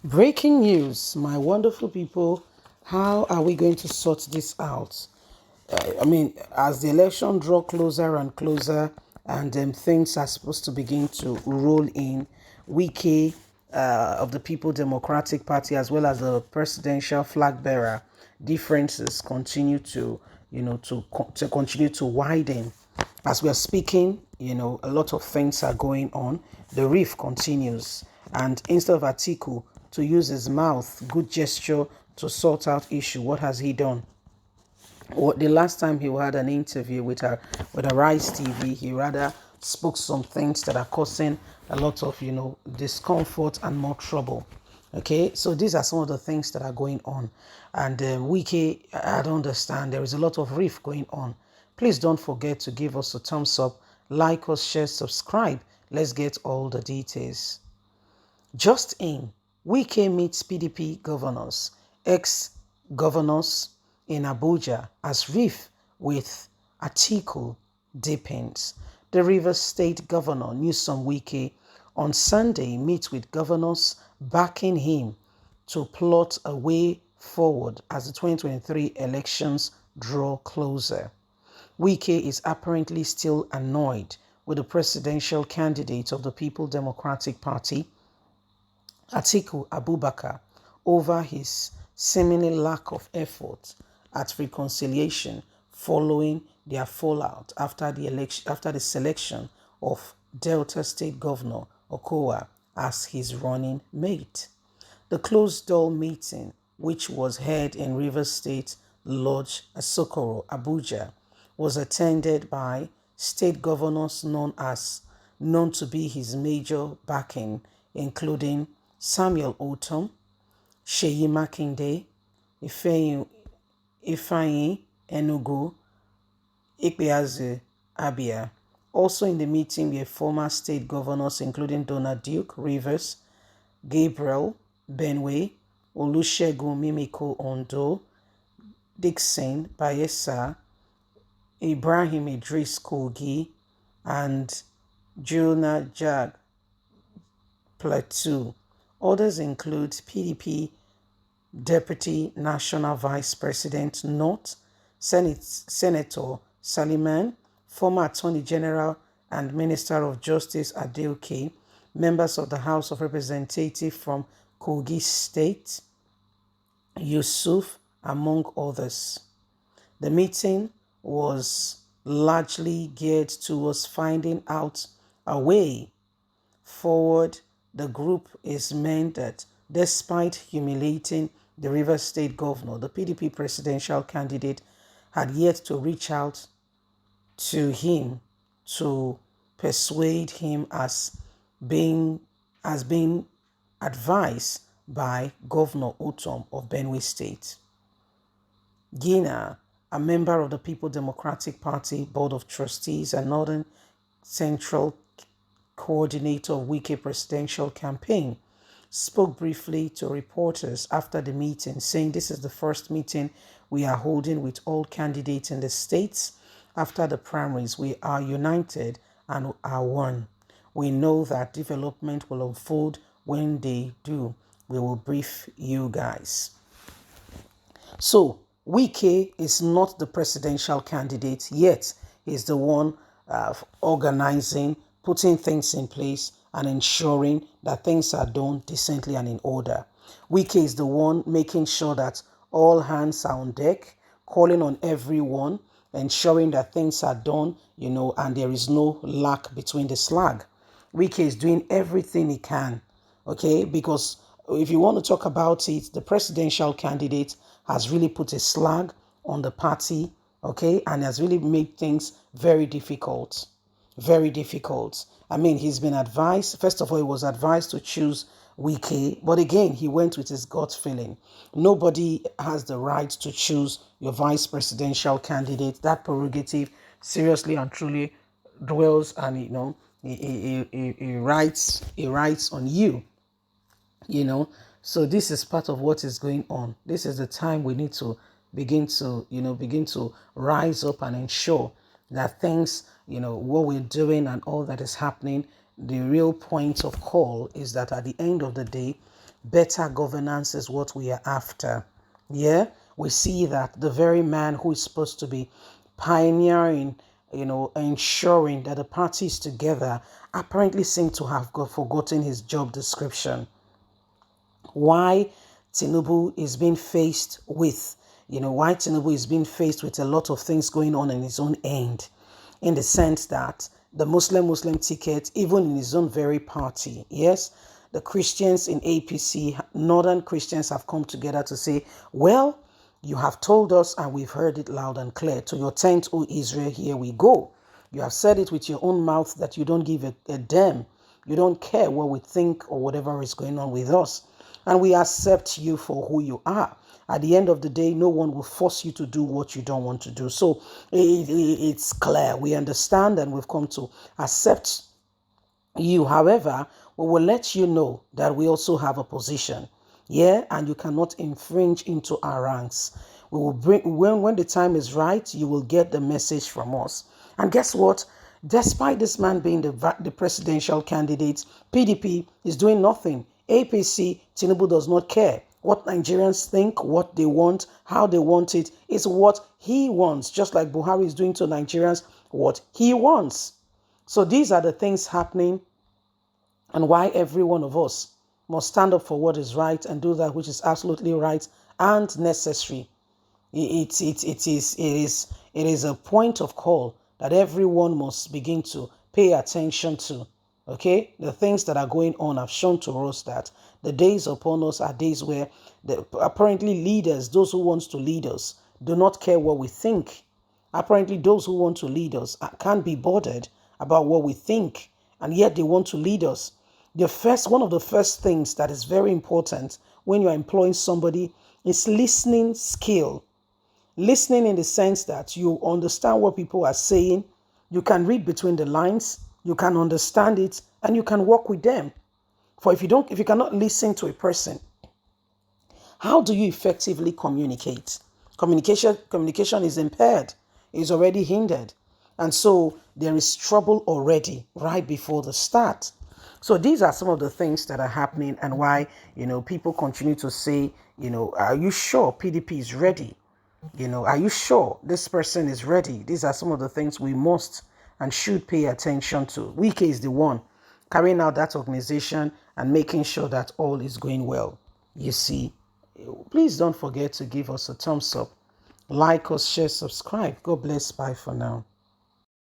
Breaking news, my wonderful people. How are we going to sort this out? As the election draw closer and closer, and things are supposed to begin to roll in, Wike of the People Democratic Party, as well as the presidential flag bearer, differences continue to, to continue to widen. As we are speaking, a lot of things are going on. The rift continues, and instead of Atiku to use his mouth, good gesture to sort out issue, what has he done? The last time he had an interview with a Rise TV, he rather spoke some things that are causing a lot of discomfort and more trouble. Okay, so these are some of the things that are going on, and Wiki, I don't understand. There is a lot of riff going on. Please don't forget to give us a thumbs up, like us, share, subscribe. Let's get all the details. Just in, Wike meets PDP governors, ex-governors in Abuja as rift with Atiku deepens. The Rivers State Governor Newsom Wike on Sunday meets with governors backing him to plot a way forward as the 2023 elections draw closer. Wike is apparently still annoyed with the presidential candidate of the People Democratic Party, Atiku Abubakar, over his seemingly lack of effort at reconciliation following their fallout after the selection of Delta State Governor Okowa as his running mate. The closed-door meeting, which was held in Rivers State Lodge Asokoro, Abuja, was attended by state governors known to be his major backing, including Samuel Otom, Sheyi Makinde, Ifeanyi Enugu, Ikpeazu Abia. Also in the meeting were former state governors including Donald Duke, Rivers, Gabriel Benway, Olusegun Mimiko Ondo, Dixon Bayelsa, Ibrahim Idris Kogi, and Jonah Jag Plateau. Others include PDP Deputy National Vice President North, Senator Saliman, former Attorney General and Minister of Justice Adelke, members of the House of Representatives from Kogi State, Yusuf, among others. The meeting was largely geared towards finding out a way forward. The group is meant that despite humiliating the Rivers State Governor, the PDP presidential candidate had yet to reach out to him to persuade him as being advised by Governor Otom of Benue State. Gina, a member of the People Democratic Party Board of Trustees and Northern Central coordinator of Wike presidential campaign, spoke briefly to reporters after the meeting, saying this is the first meeting we are holding with all candidates in the states. After the primaries, we are united and are one. We know that development will unfold. When they do, we will brief you guys. So, Wike is not the presidential candidate yet. He's the one organizing, putting things in place, and ensuring that things are done decently and in order. Wike is the one making sure that all hands are on deck, calling on everyone, ensuring that things are done, and there is no lack between the slag. Wike is doing everything he can, okay? Because if you want to talk about it, the presidential candidate has really put a slag on the party, okay, and has really made things very difficult. Very difficult. He's been advised, first of all, he was advised to choose Wike, but again, he went with his gut feeling. Nobody has the right to choose your vice presidential candidate. That prerogative seriously and truly dwells and, he writes on you. So this is part of what is going on. This is the time we need to begin to rise up and ensure that things, what we're doing and all that is happening, the real point of call is that at the end of the day, better governance is what we are after. Yeah, we see that the very man who is supposed to be pioneering, ensuring that the parties together apparently seem to have forgotten his job description. Why Tinubu is being faced with, why Tinubu is being faced with a lot of things going on in his own end, in the sense that the Muslim ticket, even in his own very party, yes, the Christians in APC, Northern Christians have come together to say, well, you have told us and we've heard it loud and clear. To your tent, O Israel, here we go. You have said it with your own mouth that you don't give a damn. You don't care what we think or whatever is going on with us. And we accept you for who you are. At the end of the day, no one will force you to do what you don't want to do. So it's clear. We understand and we've come to accept you. However, we will let you know that we also have a position. Yeah, and you cannot infringe into our ranks. We will bring when the time is right, you will get the message from us. And guess what? Despite this man being the presidential candidate, PDP is doing nothing. APC, Tinubu does not care. What Nigerians think, what they want, how they want it, is what he wants. Just like Buhari is doing to Nigerians what he wants. So these are the things happening, and why every one of us must stand up for what is right and do that which is absolutely right and necessary. It is a point of call that everyone must begin to pay attention to. Okay, the things that are going on have shown to us that the days upon us are days where apparently leaders, those who want to lead us, do not care what we think. Apparently, those who want to lead us can't be bothered about what we think, and yet they want to lead us. One of the first things that is very important when you're employing somebody is listening skill. Listening in the sense that you understand what people are saying, you can read between the lines, you can understand it, and you can work with them. For if you cannot listen to a person, how do you effectively communicate? Communication is impaired, is already hindered. And so there is trouble already right before the start. So these are some of the things that are happening, and why, people continue to say, are you sure PDP is ready? Are you sure this person is ready? These are some of the things we must and should pay attention to. Wike is the one carrying out that organization and making sure that all is going well. You see, please don't forget to give us a thumbs up, like us, share, subscribe. God bless. Bye for now.